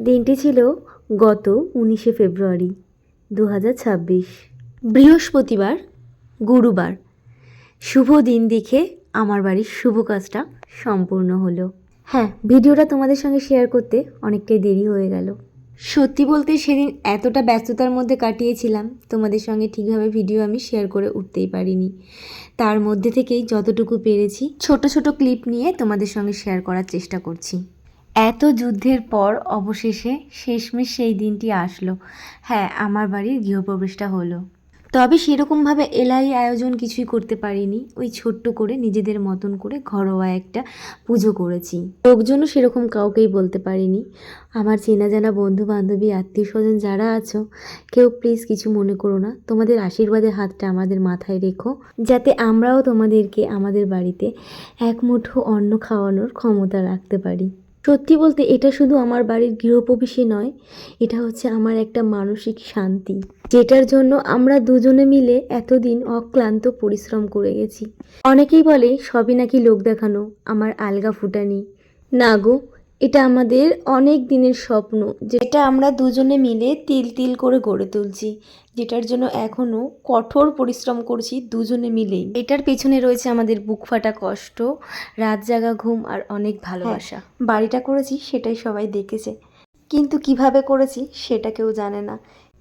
দিনটি ছিল গত 19শে ফেব্রুয়ারি 2026, বৃহস্পতিবার, গুরুবার। শুভ দিন দেখে আমার বাড়ির শুভ কাজটা সম্পূর্ণ হলো। হ্যাঁ, ভিডিওটা তোমাদের সঙ্গে শেয়ার করতে অনেকটাই দেরি হয়ে গেল। সত্যি বলতে সেদিন এতটা ব্যস্ততার মধ্যে কাটিয়েছিলাম, তোমাদের সঙ্গে ঠিকভাবে ভিডিও আমি শেয়ার করে উঠতেই পারিনি। তার মধ্যে থেকেই যতটুকু পেরেছি ছোট ছোট ক্লিপ নিয়ে তোমাদের সঙ্গে শেয়ার করার চেষ্টা করছি। এত যুদ্ধের পর অবশেষে শেষমেশ সেই দিনটি আসলো। হ্যাঁ, আমার বাড়ির গৃহপ্রবেশটা হলো। তবে সেরকমভাবে এলাই আয়োজন কিছুই করতে পারিনি। ওই ছোট্ট করে নিজেদের মতন করে ঘরোয়া একটা পুজো করেছি। লোকজনও সেরকম কাউকেই বলতে পারিনি। আমার চেনা জানা বন্ধু বান্ধবী আত্মীয় স্বজন যারা আছো, কেউ প্লিজ কিছু মনে করো না। তোমাদের আশীর্বাদের হাতটা আমাদের মাথায় রেখো, যাতে আমরাও তোমাদেরকে আমাদের বাড়িতে এক মুঠো অন্ন খাওয়ানোর ক্ষমতা রাখতে পারি। সত্যি বলতে এটা শুধু আমার বাড়ির গৃহপ্রবেশই নয়, এটা হচ্ছে আমার একটা মানসিক শান্তি, যেটার জন্য আমরা দুজনে মিলে এতদিন অক্লান্ত পরিশ্রম করে গেছি। অনেকেই বলে সবই নাকি লোক দেখানো, আমার আলগা ফুটানি। না গো, এটা আমাদের অনেক দিনের স্বপ্ন, যেটা আমরা দুজনে মিলে তিল তিল করে গড়ে তুলছি, যেটার জন্য এখনও কঠোর পরিশ্রম করছি দুজনে মিলেই। এটার পেছনে রয়েছে আমাদের বুক ফাটা কষ্ট, রাত জাগা ঘুম আর অনেক ভালোবাসা। বাড়িটা করেছি সেটাই সবাই দেখেছে, কিন্তু কিভাবে করেছি সেটা কেউ জানে না।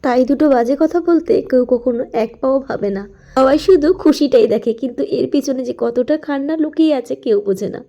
তাই দুটো বাজে কথা বলতে কেউ কখনো এক পাও ভাবে না। সবাই শুধু খুশিটাই দেখে, কিন্তু এর পিছনে যে কতটা কান্না লুকিয়ে আছে কেউ বোঝে না।